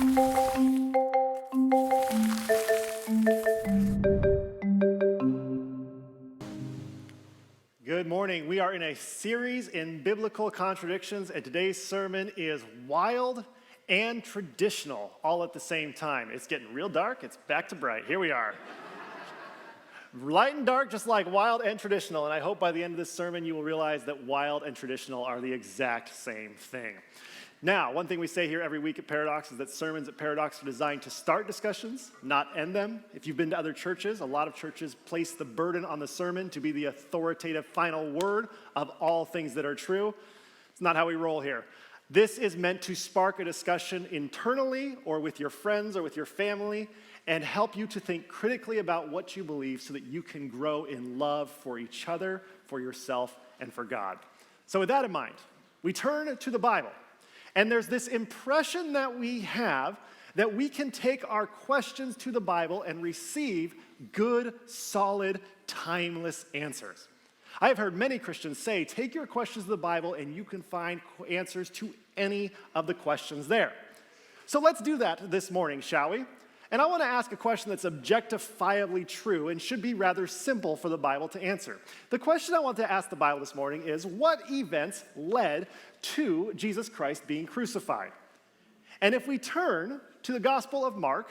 Good morning. We are in a series in biblical contradictions, and today's sermon is wild and traditional all at the same time. It's getting real dark. It's back to bright. Here we are. Light and dark, just like wild and traditional. And I hope by the end of this sermon, you will realize that wild and traditional are the exact same thing. Now, one thing we say here every week at Paradox is that sermons at Paradox are designed to start discussions, not end them. If you've been to other churches, a lot of churches place the burden on the sermon to be the authoritative final word of all things that are true. It's not how we roll here. This is meant to spark a discussion internally or with your friends or with your family and help you to think critically about what you believe so that you can grow in love for each other, for yourself, and for God. So with that in mind, we turn to the Bible. And there's this impression that we have that we can take our questions to the Bible and receive good, solid, timeless answers. I have heard many Christians say, take your questions to the Bible and you can find answers to any of the questions there. So let's do that this morning, shall we? And I want to ask a question that's objectifiably true and should be rather simple for the Bible to answer. The question I want to ask the Bible this morning is, what events led to Jesus Christ being crucified? And if we turn to the Gospel of Mark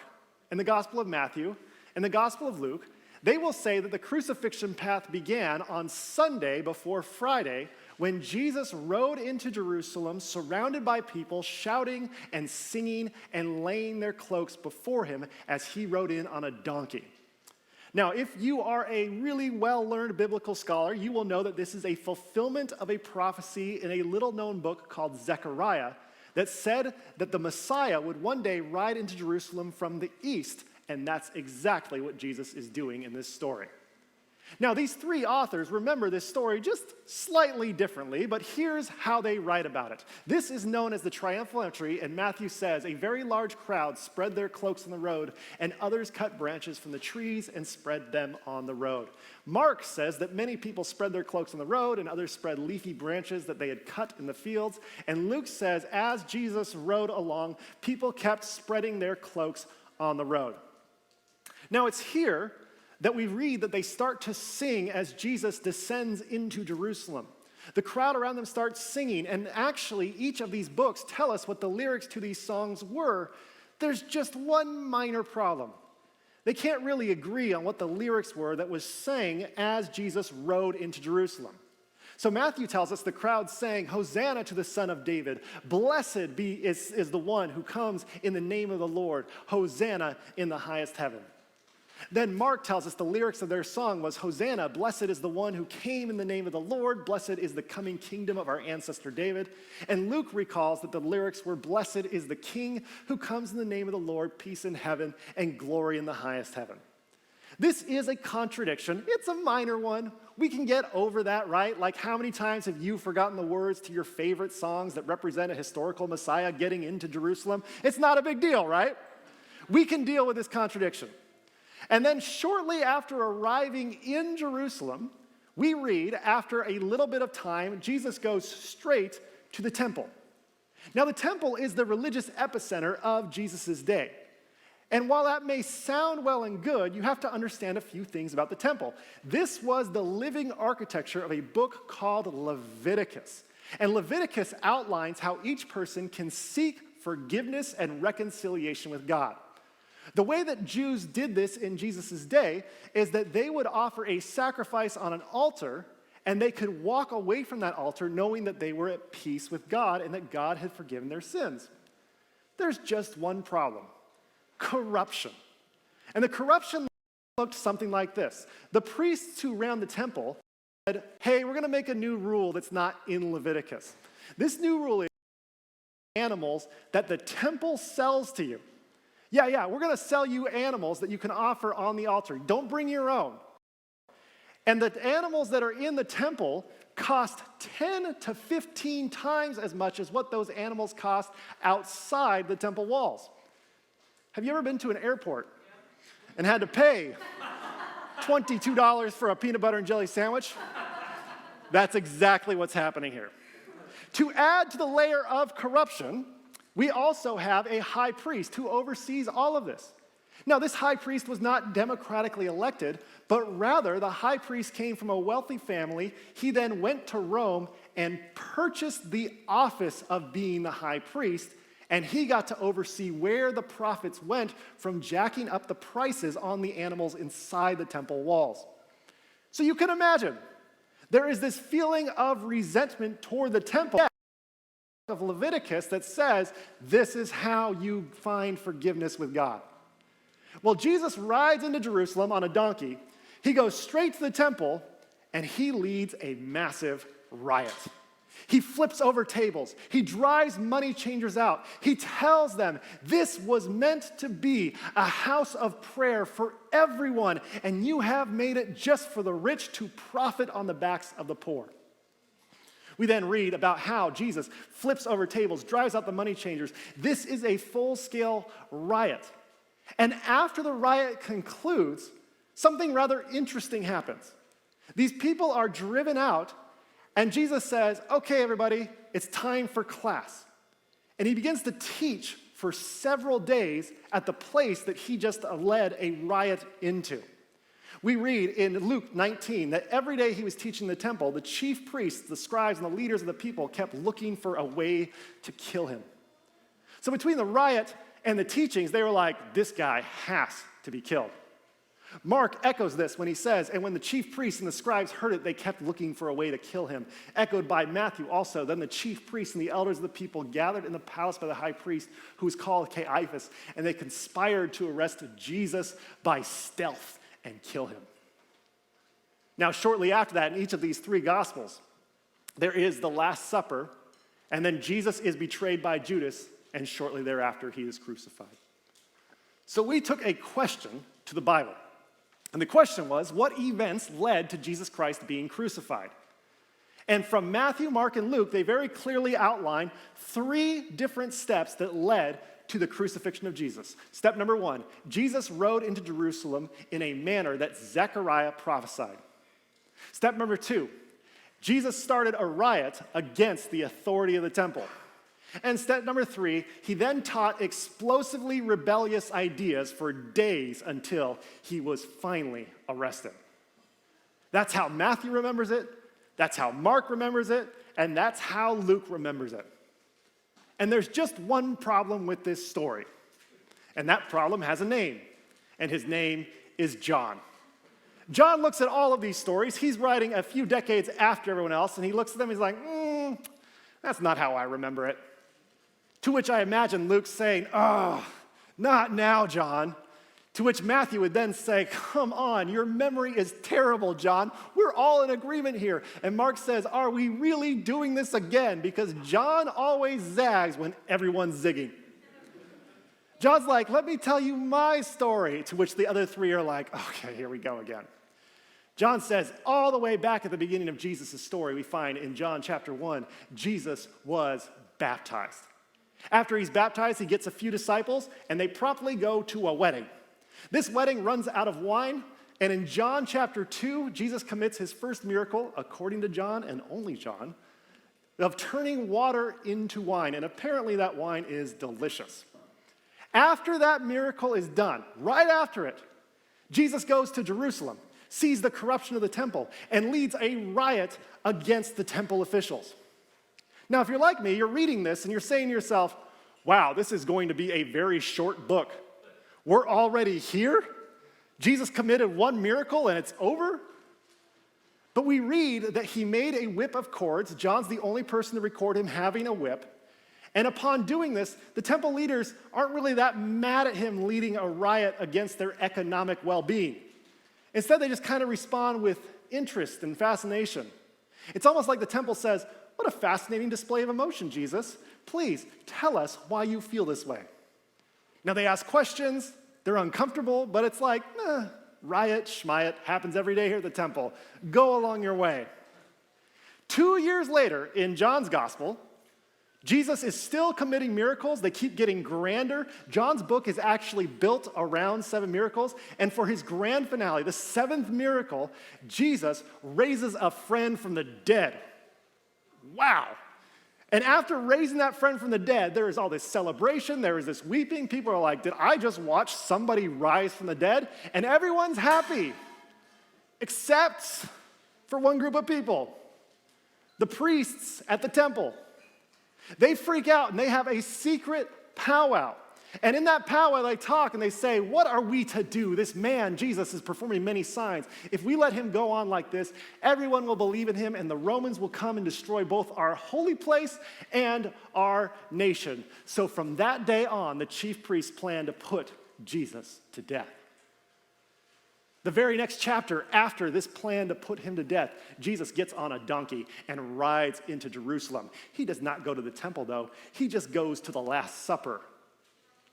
and the Gospel of Matthew and the Gospel of Luke, they will say that the crucifixion path began on Sunday before Friday, when Jesus rode into Jerusalem surrounded by people shouting and singing and laying their cloaks before him as he rode in on a donkey. Now, if you are a really well-learned biblical scholar, you will know that this is a fulfillment of a prophecy in a little-known book called Zechariah that said that the Messiah would one day ride into Jerusalem from the east, and that's exactly what Jesus is doing in this story. Now, these three authors remember this story just slightly differently, but here's how they write about it. This is known as the Triumphal Entry, and Matthew says, a very large crowd spread their cloaks on the road, and others cut branches from the trees and spread them on the road. Mark says that many people spread their cloaks on the road, and others spread leafy branches that they had cut in the fields. And Luke says, as Jesus rode along, people kept spreading their cloaks on the road. Now, it's here that we read that they start to sing as Jesus descends into Jerusalem. The crowd around them starts singing, and actually each of these books tell us what the lyrics to these songs were. There's just one minor problem. They can't really agree on what the lyrics were that was sang as Jesus rode into Jerusalem. So Matthew tells us the crowd sang, "Hosanna to the Son of David. Blessed is the one who comes in the name of the Lord. Hosanna in the highest heaven." Then Mark tells us the lyrics of their song was, "Hosanna, blessed is the one who came in the name of the Lord. Blessed is the coming kingdom of our ancestor David." And Luke recalls that the lyrics were, "Blessed is the King who comes in the name of the Lord, peace in heaven and glory in the highest heaven." This is a contradiction. It's a minor one. We can get over that, right? Like, how many times have you forgotten the words to your favorite songs that represent a historical Messiah getting into Jerusalem? It's not a big deal, right? We can deal with this contradiction. And then shortly after arriving in Jerusalem, we read, after a little bit of time, Jesus goes straight to the temple. Now, the temple is the religious epicenter of Jesus' day. And while that may sound well and good, you have to understand a few things about the temple. This was the living architecture of a book called Leviticus. And Leviticus outlines how each person can seek forgiveness and reconciliation with God. The way that Jews did this in Jesus' day is that they would offer a sacrifice on an altar, and they could walk away from that altar knowing that they were at peace with God and that God had forgiven their sins. There's just one problem: corruption. And the corruption looked something like this. The priests who ran the temple said, "Hey, we're going to make a new rule that's not in Leviticus. This new rule is animals that the temple sells to you. Yeah, we're going to sell you animals that you can offer on the altar. Don't bring your own." And the animals that are in the temple cost 10 to 15 times as much as what those animals cost outside the temple walls. Have you ever been to an airport and had to pay $22 for a peanut butter and jelly sandwich? That's exactly what's happening here. To add to the layer of corruption, We also have a high priest who oversees all of this. Now, this high priest was not democratically elected, but rather the high priest came from a wealthy family. He then went to Rome and purchased the office of being the high priest, and he got to oversee where the profits went from jacking up the prices on the animals inside the temple walls. So you can imagine, there is this feeling of resentment toward the temple of Leviticus that says, this is how you find forgiveness with God. Well, Jesus rides into Jerusalem on a donkey. He goes straight to the temple, and he leads a massive riot. He flips over tables. He drives money changers out. He tells them this was meant to be a house of prayer for everyone, and you have made it just for the rich to profit on the backs of the poor. We then read about how Jesus flips over tables, drives out the money changers. This is a full-scale riot. And after the riot concludes, something rather interesting happens. These people are driven out, and Jesus says, okay, everybody, it's time for class. And he begins to teach for several days at the place that he just led a riot into. We read in Luke 19 that every day he was teaching the temple, the chief priests, the scribes, and the leaders of the people kept looking for a way to kill him. So between the riot and the teachings, they were like, this guy has to be killed. Mark echoes this when he says, and when the chief priests and the scribes heard it, they kept looking for a way to kill him. Echoed by Matthew also. Then the chief priests and the elders of the people gathered in the palace by the high priest, who was called Caiaphas, and they conspired to arrest Jesus by stealth and kill him. Now, shortly after that, in each of these three Gospels, there is the Last Supper, and then Jesus is betrayed by Judas, and shortly thereafter, he is crucified. So we took a question to the Bible. And the question was, what events led to Jesus Christ being crucified? And from Matthew, Mark, and Luke, they very clearly outline three different steps that led to the crucifixion of Jesus. Step number one, Jesus rode into Jerusalem in a manner that Zechariah prophesied. Step number two, Jesus started a riot against the authority of the temple. And step number three, he then taught explosively rebellious ideas for days until he was finally arrested. That's how Matthew remembers it, that's how Mark remembers it, and that's how Luke remembers it. And there's just one problem with this story, and that problem has a name, and his name is John. John looks at all of these stories. He's writing a few decades after everyone else, and he looks at them, he's like, that's not how I remember it. To which I imagine Luke saying, oh, not now, John. To which Matthew would then say, come on, your memory is terrible, John. We're all in agreement here. And Mark says, are we really doing this again? Because John always zags when everyone's zigging. John's like, let me tell you my story. To which the other three are like, okay, here we go again. John says, all the way back at the beginning of Jesus' story, we find in John chapter 1, Jesus was baptized. After he's baptized, he gets a few disciples, and they promptly go to a wedding. This wedding runs out of wine, and in John chapter 2, Jesus commits his first miracle, according to John and only John, of turning water into wine, and apparently that wine is delicious. After that miracle is done, right after it, Jesus goes to Jerusalem, sees the corruption of the temple, and leads a riot against the temple officials. Now, if you're like me, you're reading this and you're saying to yourself, wow, this is going to be a very short book. We're already here? Jesus committed one miracle and it's over? But we read that he made a whip of cords. John's the only person to record him having a whip. And upon doing this, the temple leaders aren't really that mad at him leading a riot against their economic well-being. Instead, they just kind of respond with interest and fascination. It's almost like the temple says, what a fascinating display of emotion, Jesus. Please tell us why you feel this way. Now they ask questions, they're uncomfortable, but it's like, riot, schmiet, happens every day here at the temple. Go along your way. 2 years later, in John's gospel, Jesus is still committing miracles. They keep getting grander. John's book is actually built around 7 miracles. And for his grand finale, the 7th miracle, Jesus raises a friend from the dead. Wow. And after raising that friend from the dead, there is all this celebration, there is this weeping. People are like, did I just watch somebody rise from the dead? And everyone's happy, except for one group of people, the priests at the temple. They freak out and they have a secret powwow. And in that powwow, they talk and they say, what are we to do? This man, Jesus, is performing many signs. If we let him go on like this, everyone will believe in him, and the Romans will come and destroy both our holy place and our nation. So from that day on, the chief priests planned to put Jesus to death. The very next chapter after this plan to put him to death, Jesus gets on a donkey and rides into Jerusalem. He does not go to the temple, though. He just goes to the Last Supper.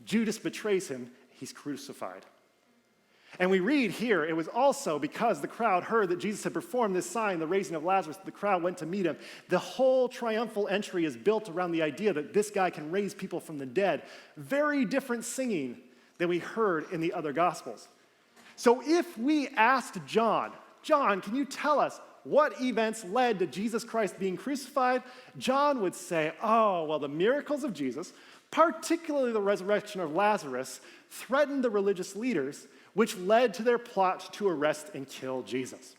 Judas betrays him. He's crucified. And we read here, it was also because the crowd heard that Jesus had performed this sign, the raising of Lazarus, the crowd went to meet him. The whole triumphal entry is built around the idea that this guy can raise people from the dead. Very different singing than we heard in the other Gospels. So if we asked John, can you tell us what events led to Jesus Christ being crucified? John would say, the miracles of Jesus, particularly the resurrection of Lazarus, threatened the religious leaders, which led to their plot to arrest and kill Jesus.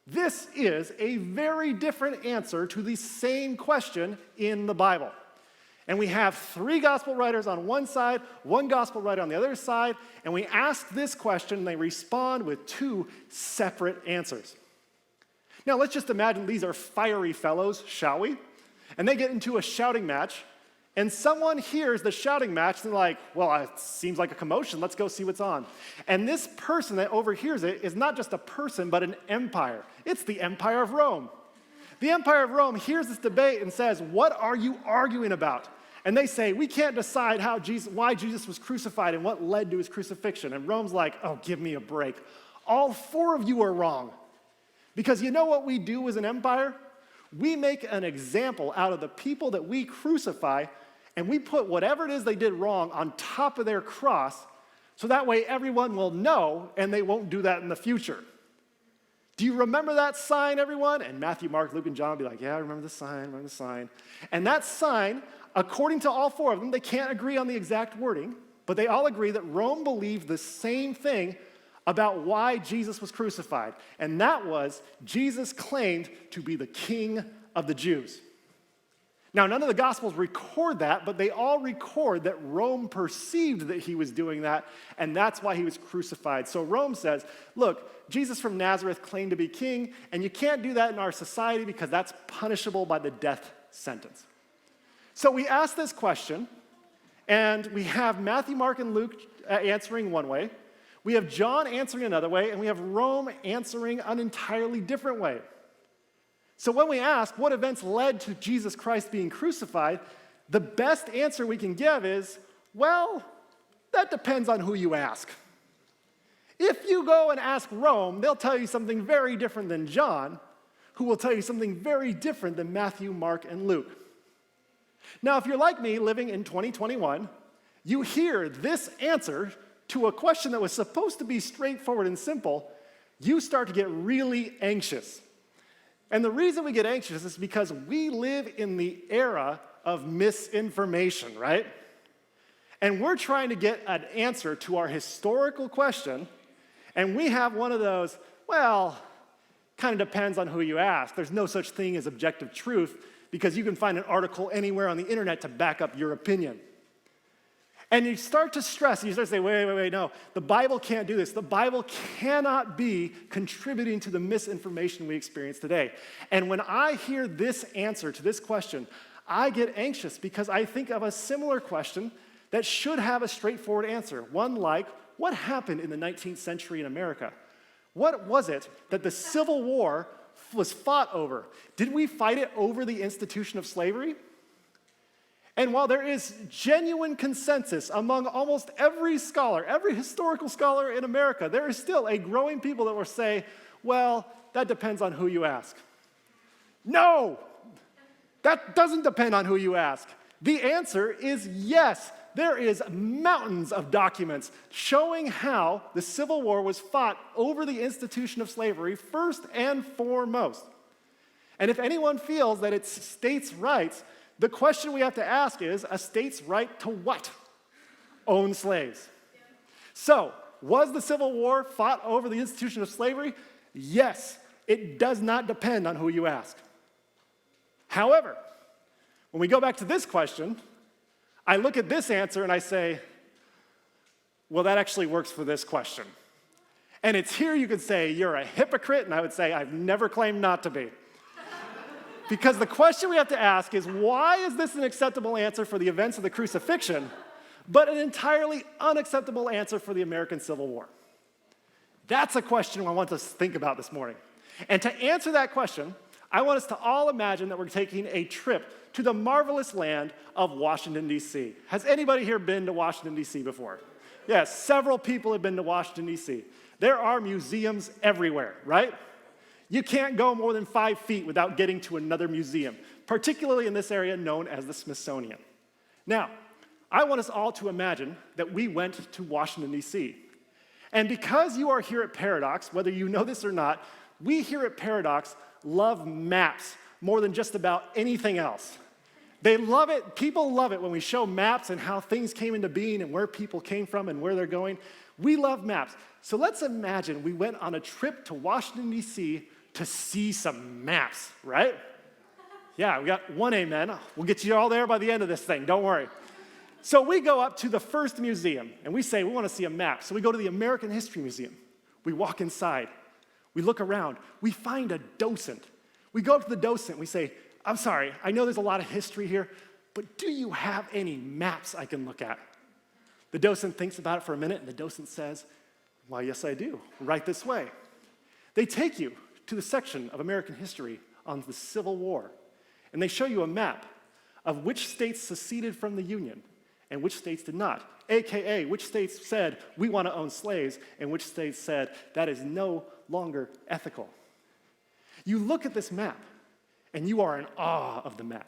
This is a very different answer to the same question in the Bible. And we have 3 gospel writers on one side, 1 gospel writer on the other side, and we ask this question, and they respond with 2 separate answers. Now, let's just imagine these are fiery fellows, shall we? And they get into a shouting match, and someone hears the shouting match, and they're like, it seems like a commotion, let's go see what's on. And this person that overhears it is not just a person, but an empire. It's the Empire of Rome. The Empire of Rome hears this debate and says, what are you arguing about? And they say, we can't decide why Jesus was crucified and what led to his crucifixion. And Rome's like, give me a break. All 4 of you are wrong. Because you know what we do as an empire? We make an example out of the people that we crucify, and we put whatever it is they did wrong on top of their cross, so that way everyone will know and they won't do that in the future. Do you remember that sign, everyone? And Matthew, Mark, Luke, and John will be like, yeah, I remember the sign. And that sign, according to all 4 of them, they can't agree on the exact wording, but they all agree that Rome believed the same thing about why Jesus was crucified. And that was, Jesus claimed to be the King of the Jews. Now, none of the Gospels record that, but they all record that Rome perceived that he was doing that, and that's why he was crucified. So Rome says, look, Jesus from Nazareth claimed to be king, and you can't do that in our society because that's punishable by the death sentence. So we ask this question, and we have Matthew, Mark, and Luke answering one way. We have John answering another way, and we have Rome answering an entirely different way. So when we ask what events led to Jesus Christ being crucified, the best answer we can give is, that depends on who you ask. If you go and ask Rome, they'll tell you something very different than John, who will tell you something very different than Matthew, Mark, and Luke. Now, if you're like me, living in 2021, you hear this answer to a question that was supposed to be straightforward and simple, you start to get really anxious. And the reason we get anxious is because we live in the era of misinformation, right? And we're trying to get an answer to our historical question, and we have one of those, kind of depends on who you ask. There's no such thing as objective truth because you can find an article anywhere on the internet to back up your opinion. And you start to stress, and you start to say, wait, no, the Bible can't do this. The Bible cannot be contributing to the misinformation we experience today. And when I hear this answer to this question, I get anxious because I think of a similar question that should have a straightforward answer. One like, what happened in the 19th century in America? What was it that the Civil War was fought over? Did we fight it over the institution of slavery? And while there is genuine consensus among almost every scholar, every historical scholar in America, there is still a growing people that will say, that depends on who you ask. No, that doesn't depend on who you ask. The answer is yes. There is mountains of documents showing how the Civil War was fought over the institution of slavery first and foremost. And if anyone feels that it's states' rights, the question we have to ask is, a state's right to what? Own slaves. So, was the Civil War fought over the institution of slavery? Yes. It does not depend on who you ask. However, when we go back to this question, I look at this answer and I say, well, that actually works for this question. And it's here you could say, you're a hypocrite, and I would say, I've never claimed not to be. Because the question we have to ask is, why is this an acceptable answer for the events of the crucifixion, but an entirely unacceptable answer for the American Civil War? That's a question I want us to think about this morning. And to answer that question, I want us to all imagine that we're taking a trip to the marvelous land of Washington, D.C. Has anybody here been to Washington, D.C. before? Yes, several people have been to Washington, D.C. There are museums everywhere, right? You can't go more than 5 feet without getting to another museum, particularly in this area known as the Smithsonian. Now, I want us all to imagine that we went to Washington, D.C. And because you are here at Paradox, whether you know this or not, we here at Paradox love maps more than just about anything else. They love it, people love it when we show maps and how things came into being and where people came from and where they're going. We love maps. So let's imagine we went on a trip to Washington, D.C. to see some maps, right? Yeah, we got one amen. We'll get you all there by the end of this thing, don't worry. So we go up to the first museum, and we say we want to see a map. So we go to the American History Museum. We walk inside. We look around. We find a docent. We go up to the docent. We say, I'm sorry, I know there's a lot of history here, but do you have any maps I can look at? The docent thinks about it for a minute, and the docent says, why, yes, I do. Right this way. They take you to the section of American history on the Civil War, and they show you a map of which states seceded from the Union and which states did not, AKA which states said, we want to own slaves, and which states said, that is no longer ethical. You look at this map, and you are in awe of the map.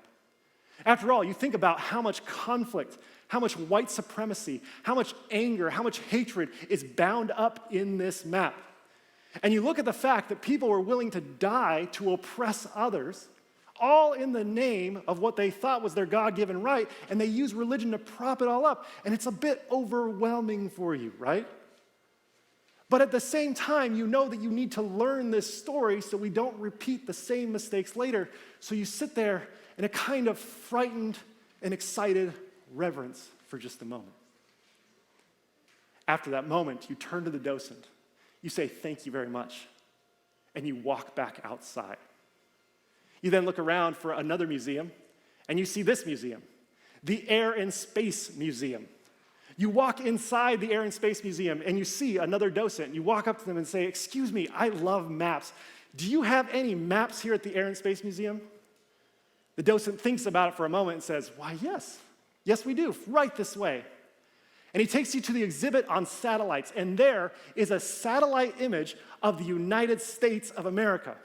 After all, you think about how much conflict, how much white supremacy, how much anger, how much hatred is bound up in this map. And you look at the fact that people were willing to die to oppress others, all in the name of what they thought was their God-given right, and they use religion to prop it all up. And it's a bit overwhelming for you, right? But at the same time, you know that you need to learn this story so we don't repeat the same mistakes later. So you sit there in a kind of frightened and excited reverence for just a moment. After that moment, you turn to the docent. You say, thank you very much. And you walk back outside. You then look around for another museum, and you see this museum, the Air and Space Museum. You walk inside the Air and Space Museum, and you see another docent. You walk up to them and say, excuse me, I love maps. Do you have any maps here at the Air and Space Museum? The docent thinks about it for a moment and says, why, yes. Yes, we do, right this way. And he takes you to the exhibit on satellites, and there is a satellite image of the United States of America.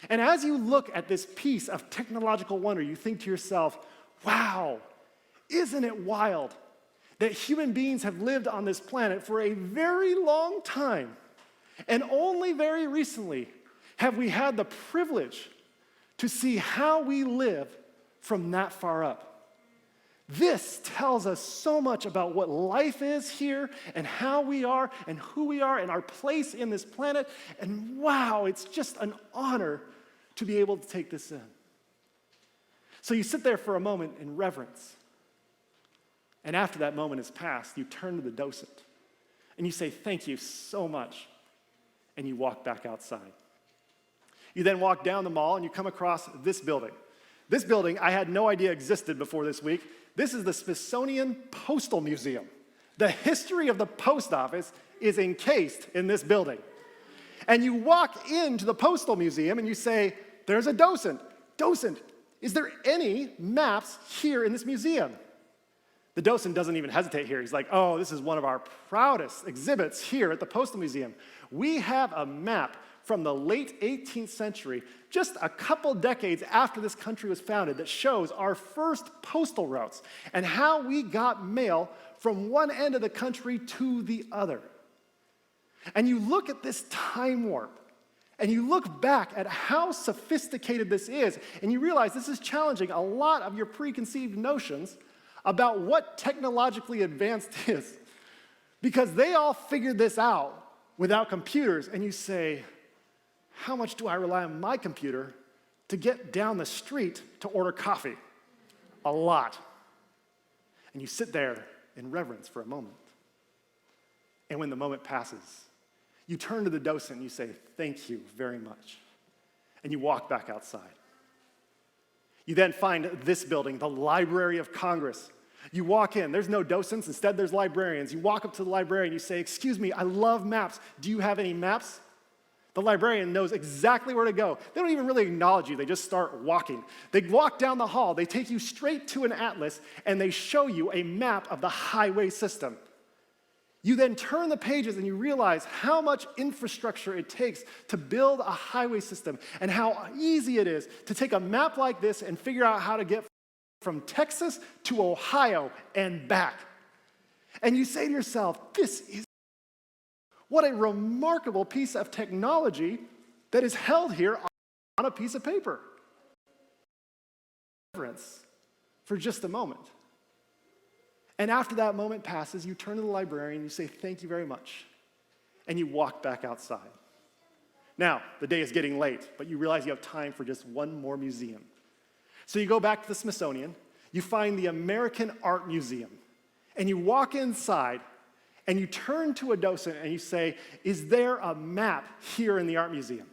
And as you look at this piece of technological wonder, you think to yourself, wow, isn't it wild that human beings have lived on this planet for a very long time, and only very recently have we had the privilege to see how we live from that far up. This tells us so much about what life is here and how we are and who we are and our place in this planet. And wow, it's just an honor to be able to take this in. So you sit there for a moment in reverence. And after that moment has passed, you turn to the docent and you say, thank you so much. And you walk back outside. You then walk down the mall and you come across this building. This building I had no idea existed before this week. This is the Smithsonian Postal Museum. The history of the post office is encased in this building. And you walk into the Postal Museum and you say, there's a docent. Docent, is there any maps here in this museum? The docent doesn't even hesitate here. He's like, oh, this is one of our proudest exhibits here at the Postal Museum. We have a map from the late 18th century, just a couple decades after this country was founded, that shows our first postal routes and how we got mail from one end of the country to the other. And you look at this time warp, And you look back at how sophisticated this is, and you realize this is challenging a lot of your preconceived notions about what technologically advanced is. Because they all figured this out without computers, and you say, how much do I rely on my computer to get down the street to order coffee? A lot. And you sit there in reverence for a moment. And when the moment passes, you turn to the docent and you say, thank you very much. And you walk back outside. You then find this building, the Library of Congress. You walk in, there's no docents, instead there's librarians. You walk up to the librarian, you say, excuse me, I love maps. Do you have any maps? The librarian knows exactly where to go. They don't even really acknowledge you, they just start walking. They walk down the hall, they take you straight to an atlas, and they show you a map of the highway system. You then turn the pages and you realize how much infrastructure it takes to build a highway system and how easy it is to take a map like this and figure out how to get from Texas to Ohio and back. And you say to yourself, what a remarkable piece of technology that is held here on a piece of paper. For just a moment. And after that moment passes, you turn to the librarian, you say, thank you very much, and you walk back outside. Now, the day is getting late, but you realize you have time for just one more museum. So you go back to the Smithsonian, you find the American Art Museum, and you walk inside, and you turn to a docent and you say, is there a map here in the Art Museum?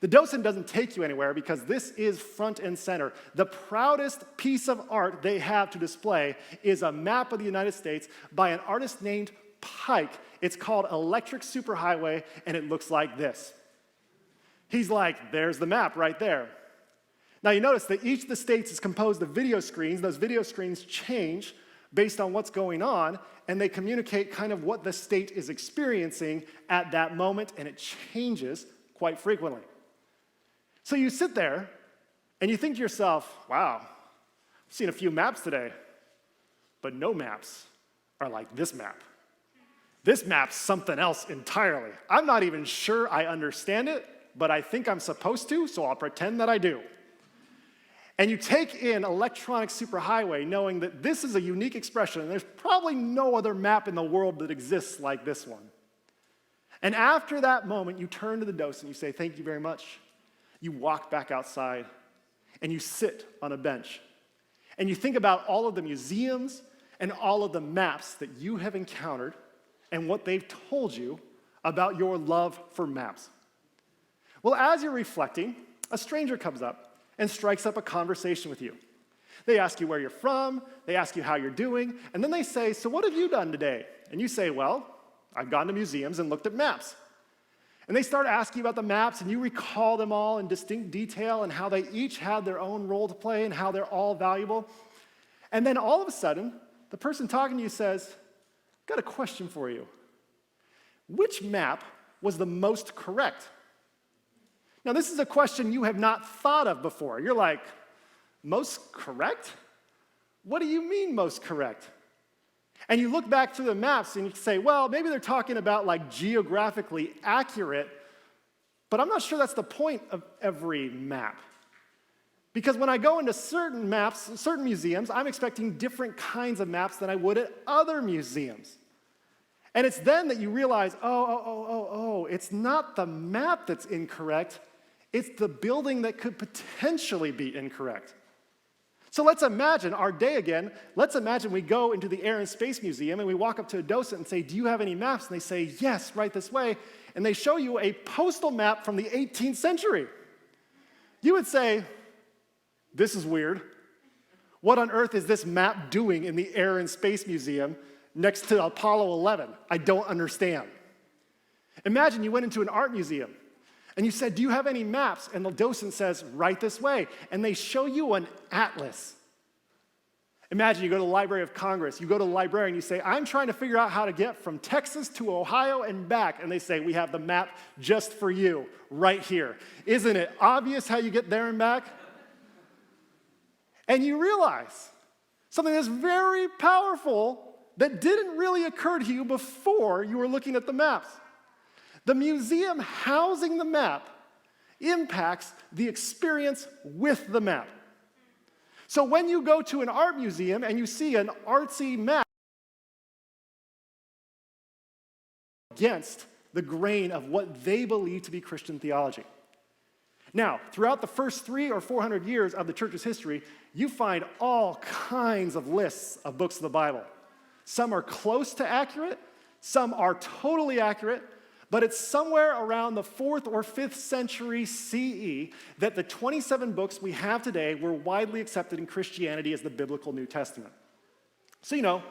The docent doesn't take you anywhere because this is front and center. The proudest piece of art they have to display is a map of the United States by an artist named Pike. It's called Electric Superhighway, and it looks like this. He's like, there's the map right there. Now you notice that each of the states is composed of video screens. Those video screens change based on what's going on, and they communicate kind of what the state is experiencing at that moment, and it changes quite frequently. So you sit there, and you think to yourself, wow, I've seen a few maps today, but no maps are like this map. This map's something else entirely. I'm not even sure I understand it, but I think I'm supposed to, so I'll pretend that I do. And you take in electronic superhighway knowing that this is a unique expression, and there's probably no other map in the world that exists like this one. And after that moment, you turn to the docent, you say, thank you very much. You walk back outside, and you sit on a bench. And you think about all of the museums and all of the maps that you have encountered and what they've told you about your love for maps. Well, as you're reflecting, a stranger comes up and strikes up a conversation with you. They ask you where you're from, they ask you how you're doing, and then they say, so what have you done today? And you say, well, I've gone to museums and looked at maps. And they start asking you about the maps, and you recall them all in distinct detail and how they each had their own role to play and how they're all valuable. And then all of a sudden, the person talking to you says, I've got a question for you. Which map was the most correct? Now, this is a question you have not thought of before. You're like, most correct? What do you mean most correct? And you look back through the maps and you say, well, maybe they're talking about like geographically accurate, but I'm not sure that's the point of every map. Because when I go into certain maps, certain museums, I'm expecting different kinds of maps than I would at other museums. And it's then that you realize, it's not the map that's incorrect, it's the building that could potentially be incorrect. So let's imagine our day again. Let's imagine we go into the Air and Space Museum and we walk up to a docent and say, do you have any maps? And they say, yes, right this way. And they show you a postal map from the 18th century. You would say, this is weird. What on earth is this map doing in the Air and Space Museum next to Apollo 11? I don't understand. Imagine you went into an art museum and you said, do you have any maps? And the docent says, right this way. And they show you an atlas. Imagine you go to the Library of Congress, you go to the librarian, you say, I'm trying to figure out how to get from Texas to Ohio and back. And they say, we have the map just for you, right here. Isn't it obvious how you get there and back? And you realize something that's very powerful that didn't really occur to you before you were looking at the maps. The museum housing the map impacts the experience with the map. So when you go to an art museum and you see an artsy map against the grain of what they believe to be Christian theology. Now, throughout the first 300 or 400 years of the church's history, you find all kinds of lists of books of the Bible. Some are close to accurate, some are totally accurate, but it's somewhere around the 4th or 5th century CE that the 27 books we have today were widely accepted in Christianity as the biblical New Testament. So,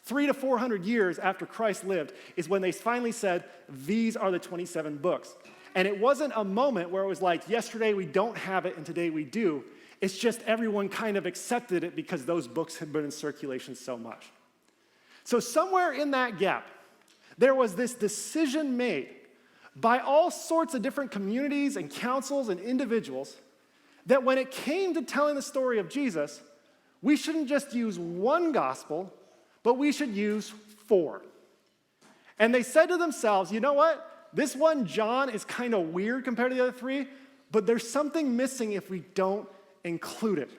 300 to 400 years after Christ lived is when they finally said, these are the 27 books. And it wasn't a moment where it was like, yesterday we don't have it and today we do. It's just everyone kind of accepted it because those books had been in circulation so much. So somewhere in that gap, there was this decision made by all sorts of different communities and councils and individuals that when it came to telling the story of Jesus, we shouldn't just use one gospel, but we should use 4. And they said to themselves, you know what? This one, John, is kind of weird compared to the other 3, but there's something missing if we don't include it.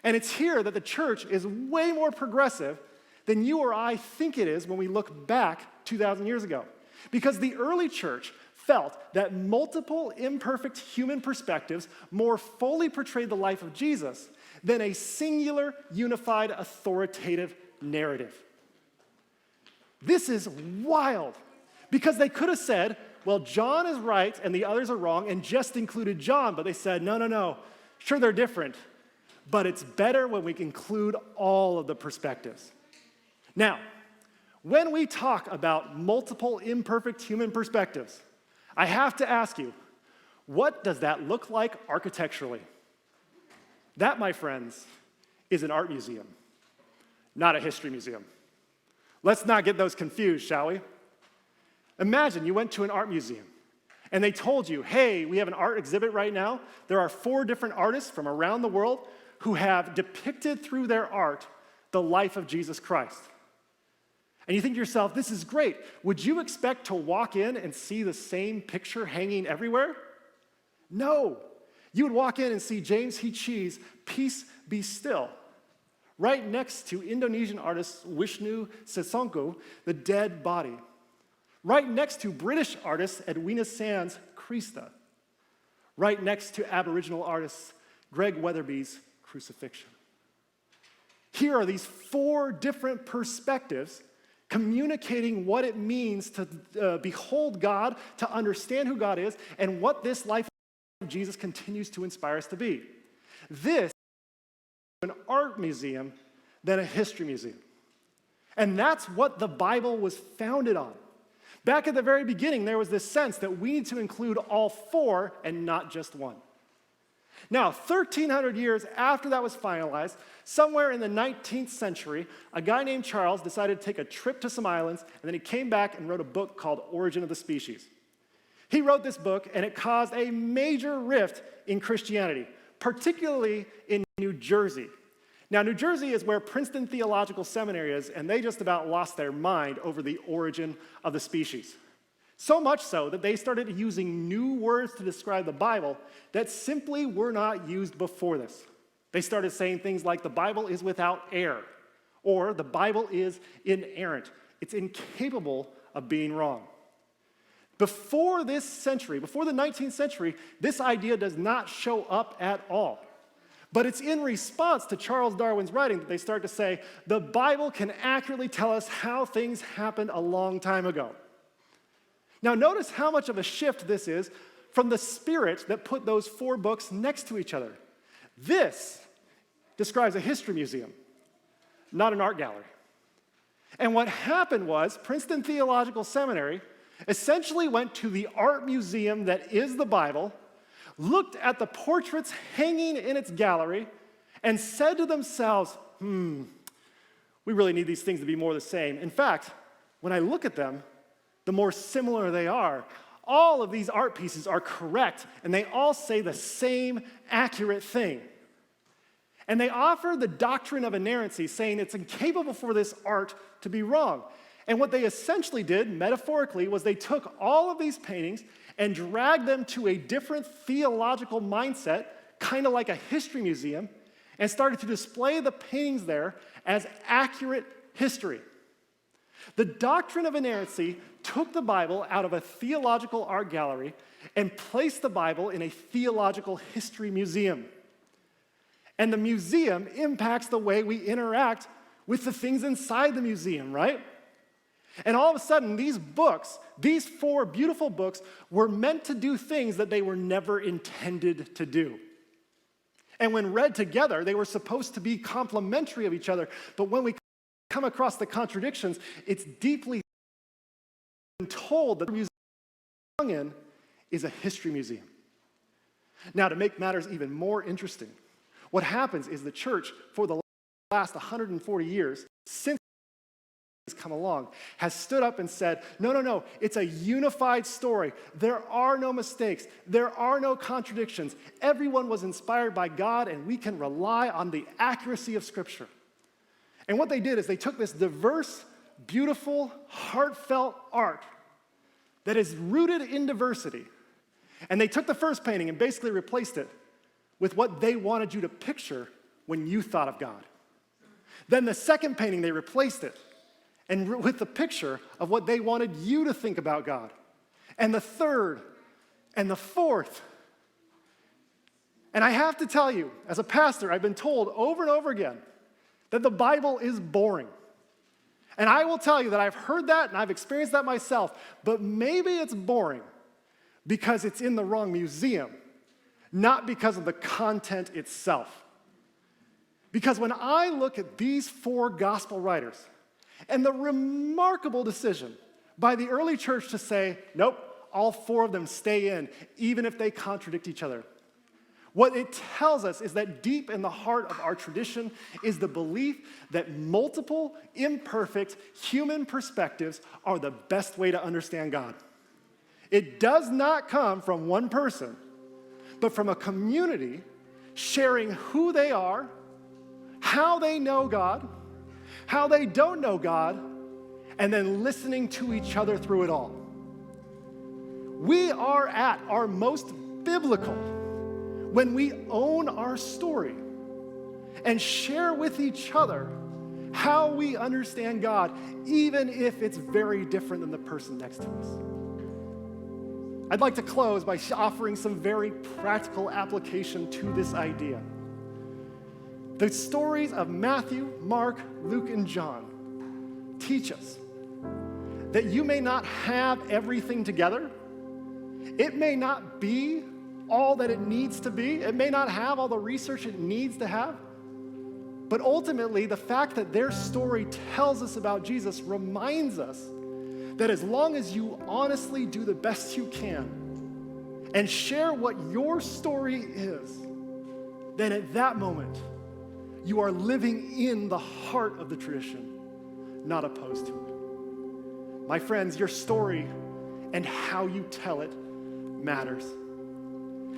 And it's here that the church is way more progressive than you or I think it is when we look back 2,000 years ago. Because the early church felt that multiple imperfect human perspectives more fully portrayed the life of Jesus than a singular, unified, authoritative narrative. This is wild, because they could have said, well, John is right and the others are wrong, and just included John, but they said, no, sure they're different, but it's better when we include all of the perspectives. Now, when we talk about multiple imperfect human perspectives, I have to ask you, what does that look like architecturally? That, my friends, is an art museum, not a history museum. Let's not get those confused, shall we? Imagine you went to an art museum and they told you, hey, we have an art exhibit right now. There are 4 different artists from around the world who have depicted through their art the life of Jesus Christ. And you think to yourself, this is great. Would you expect to walk in and see the same picture hanging everywhere? No. You would walk in and see James H. Chee's Peace Be Still, right next to Indonesian artist Wisnu Sesongko, The Dead Body, right next to British artist Edwina Sands' Christa, right next to Aboriginal artist Greg Weatherby's Crucifixion. Here are these 4 different perspectives communicating what it means to behold God, to understand who God is, and what this life of Jesus continues to inspire us to be. This is an art museum than a history museum. And that's what the Bible was founded on. Back at the very beginning, there was this sense that we need to include all 4 and not just one. Now, 1,300 years after that was finalized, somewhere in the 19th century, a guy named Charles decided to take a trip to some islands, and then he came back and wrote a book called Origin of the Species. He wrote this book, and it caused a major rift in Christianity, particularly in New Jersey. Now, New Jersey is where Princeton Theological Seminary is, and they just about lost their mind over the origin of the species. So much so that they started using new words to describe the Bible that simply were not used before this. They started saying things like the Bible is without error, or the Bible is inerrant. It's incapable of being wrong. Before this century, before the 19th century, this idea does not show up at all. But it's in response to Charles Darwin's writing that they start to say, the Bible can accurately tell us how things happened a long time ago. Now notice how much of a shift this is from the spirit that put those 4 books next to each other. This describes a history museum, not an art gallery. And what happened was Princeton Theological Seminary essentially went to the art museum that is the Bible, looked at the portraits hanging in its gallery, and said to themselves, we really need these things to be more the same. In fact, when I look at them, the more similar they are. All of these art pieces are correct, and they all say the same accurate thing. And they offer the doctrine of inerrancy, saying it's incapable for this art to be wrong. And what they essentially did, metaphorically, was they took all of these paintings and dragged them to a different theological mindset, kind of like a history museum, and started to display the paintings there as accurate history. The doctrine of inerrancy took the Bible out of a theological art gallery and placed the Bible in a theological history museum. And the museum impacts the way we interact with the things inside the museum, right? And all of a sudden, these books, these 4 beautiful books, were meant to do things that they were never intended to do. And when read together, they were supposed to be complementary of each other. But when we come across the contradictions, it's deeply told that the museum is a history museum. Now, to make matters even more interesting, what happens is the church, for the last 140 years, since has come along, has stood up and said, no, it's a unified story. There are no mistakes. There are no contradictions. Everyone was inspired by God, and we can rely on the accuracy of Scripture. And what they did is they took this diverse, beautiful, heartfelt art that is rooted in diversity, and they took the first painting and basically replaced it with what they wanted you to picture when you thought of God. Then the second painting, they replaced it and with the picture of what they wanted you to think about God. And the third, and the fourth. And I have to tell you, as a pastor, I've been told over and over again that the Bible is boring. And I will tell you that I've heard that and I've experienced that myself, but maybe it's boring because it's in the wrong museum, not because of the content itself. Because when I look at these 4 gospel writers, and the remarkable decision by the early church to say, nope, all 4 of them stay in, even if they contradict each other. What it tells us is that deep in the heart of our tradition is the belief that multiple, imperfect, human perspectives are the best way to understand God. It does not come from one person, but from a community sharing who they are, how they know God, how they don't know God, and then listening to each other through it all. We are at our most biblical when we own our story and share with each other how we understand God, even if it's very different than the person next to us. I'd like to close by offering some very practical application to this idea. The stories of Matthew, Mark, Luke, and John teach us that you may not have everything together. It may not be all that it needs to be. It may not have all the research it needs to have. But ultimately, the fact that their story tells us about Jesus reminds us that as long as you honestly do the best you can and share what your story is, then at that moment, you are living in the heart of the tradition, not opposed to it. My friends, your story and how you tell it matters.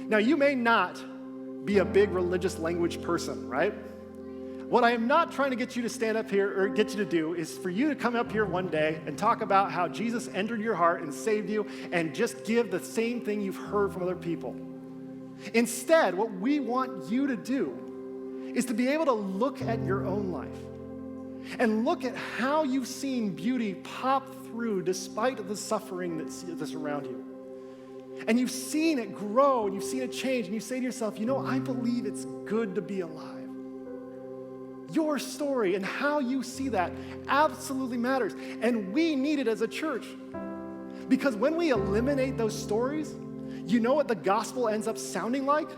Now, you may not be a big religious language person, right? What I am not trying to get you to stand up here or get you to do is for you to come up here one day and talk about how Jesus entered your heart and saved you and just give the same thing you've heard from other people. Instead, what we want you to do is to be able to look at your own life and look at how you've seen beauty pop through despite the suffering that's around you. And you've seen it grow and you've seen it change and you say to yourself, I believe it's good to be alive. Your story and how you see that absolutely matters. And we need it as a church. Because when we eliminate those stories, you know what the gospel ends up sounding like?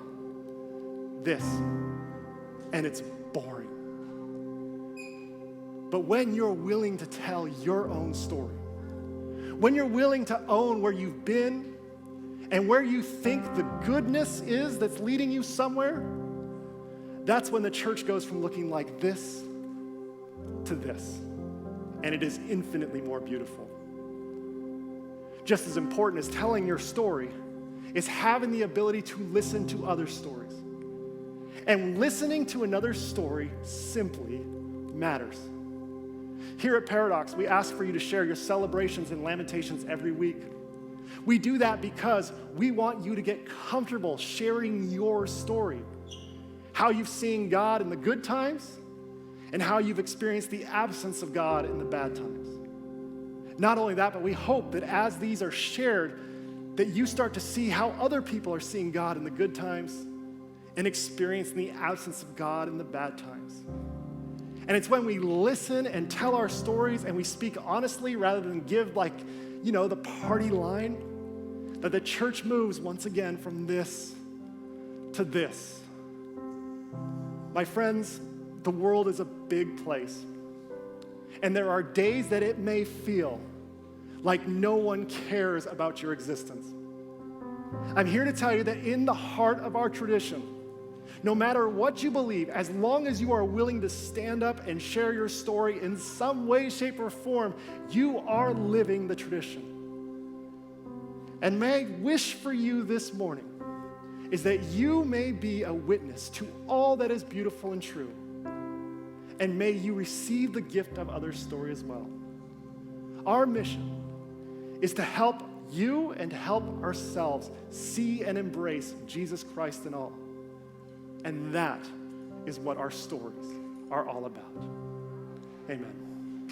This. And it's boring. But when you're willing to tell your own story, when you're willing to own where you've been and where you think the goodness is that's leading you somewhere, that's when the church goes from looking like this to this. And it is infinitely more beautiful. Just as important as telling your story is having the ability to listen to other stories. And listening to another story simply matters. Here at Paradox, we ask for you to share your celebrations and lamentations every week. We do that because we want you to get comfortable sharing your story, how you've seen God in the good times and how you've experienced the absence of God in the bad times. Not only that, but we hope that as these are shared, that you start to see how other people are seeing God in the good times and experiencing the absence of God in the bad times. And it's when we listen and tell our stories and we speak honestly rather than give the party line, that the church moves once again from this to this. My friends, the world is a big place. And there are days that it may feel like no one cares about your existence. I'm here to tell you that in the heart of our tradition, no matter what you believe, as long as you are willing to stand up and share your story in some way, shape, or form, you are living the tradition. And my wish for you this morning is that you may be a witness to all that is beautiful and true. And may you receive the gift of others' story as well. Our mission is to help you and help ourselves see and embrace Jesus Christ in all. And that is what our stories are all about. Amen.